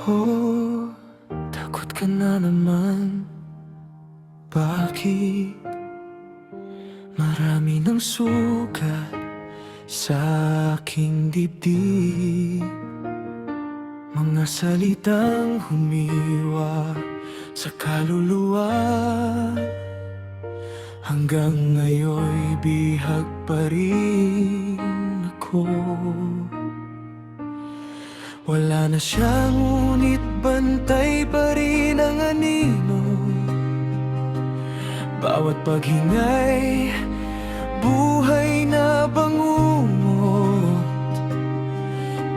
Oh, takot ka na naman. Bakit? Marami ng sugat sa aking dibdib, mga salitang humiwa sa kaluluwa. Hanggang ngayon'y bihag pa rin ako. Wala na siya, ngunit bantay pa rin ang anino. Bawat paghingay, buhay na bangungot.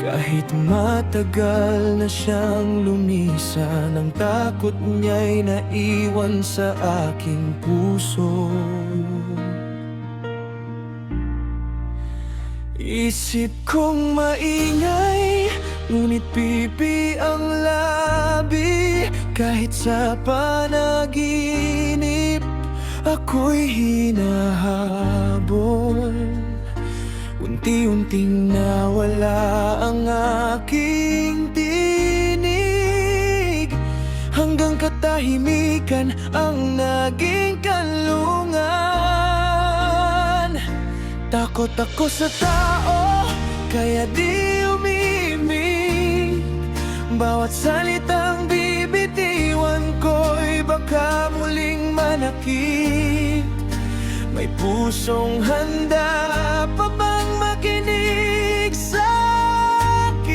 Kahit matagal na siyang lumisan, ang takot niya'y naiwan sa aking puso. Isip kong maingay, ngunit pipi ang labi. Kahit sa panaginip, ako'y hinahabol. Unti-unting nawala ang aking tinig, hanggang katahimikan ang naging kanlungan. Takot ako sa tao, kaya di umimik. Bawat salitang bibitiwan ko'y baka muling manakit. May pusong handa pa bang makinig sa'kin?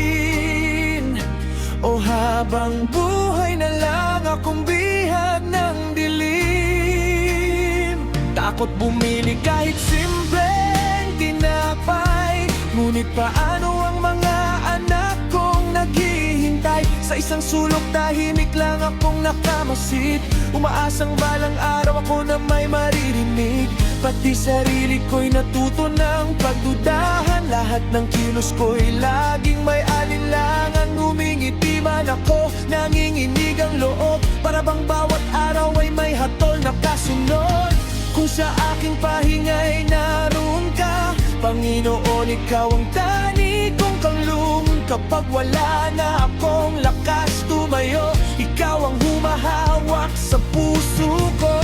O habang buhay na lang akong bihag ng dilim? Takot bumili kahit simpleng tinapay, ngunit paano ang mga anak kong naghihintay? Sa isang sulok tahimik lang akong nakamasid, umaasang balang araw ako na may maririnig. Pati sarili ko'y natuto ng pagdudahan. Lahat ng kilos ko'y laging may alinlangan. Ngumingiti man ako, nanginginig ang loob, para bang bawat araw ay may hatol na kasunod. Kung sa aking pahingay naroon ka, Panginoon, ikaw ang tani kong kanlungan. Kapag wala na akong lakas tumayo, ikaw ang humahawak sa puso ko.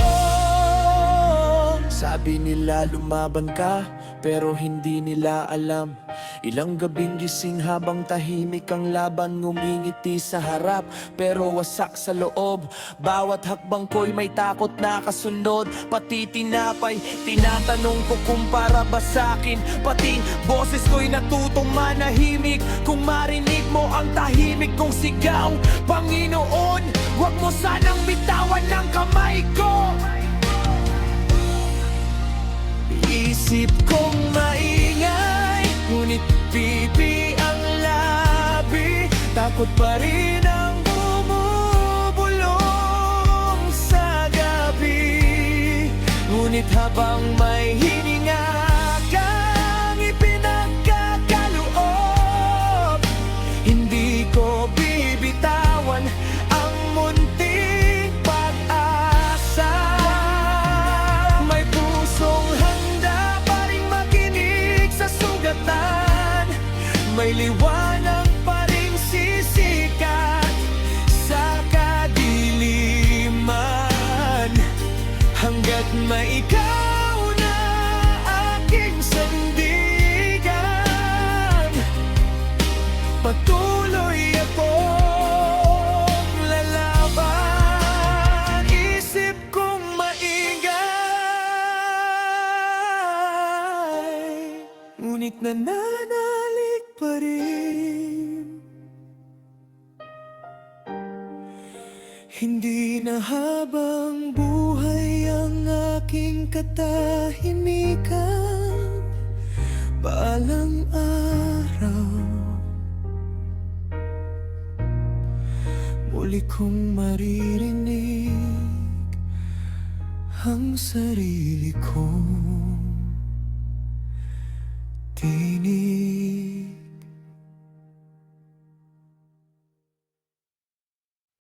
Sabi nila lumaban ka, pero hindi nila alam. Ilang gabing gising habang tahimik ang laban, ngumingiti sa harap pero wasak sa loob. Bawat hakbang ko'y may takot na kasunod. Pati tinapay, tinatanong ko kung para ba sa'kin. Pati boses ko'y natutong manahimik kung marinig mo ang tahimik kong sigaw. Panginoon, huwag mo sanang bitawan ng kamay ko. Isip kong maingay, ngunit pipi ang labi. Takot pa rin ang bumubulong sa gabi. Ngunit habang may hininga kang ipinagkakaloob, hindi ko bibitawan ang munting pag-asa. May pusong may liwanag pa ring sisikat sa kadiliman, hanggat may ikaw na aking sandigan. Patuloy akong lalaban. Isip kong maingay, ngunit nananalig pa rin. Hindi na habang buhay ang aking katahimikan. Balang araw, muli kong maririnig ang sarili kong tinig.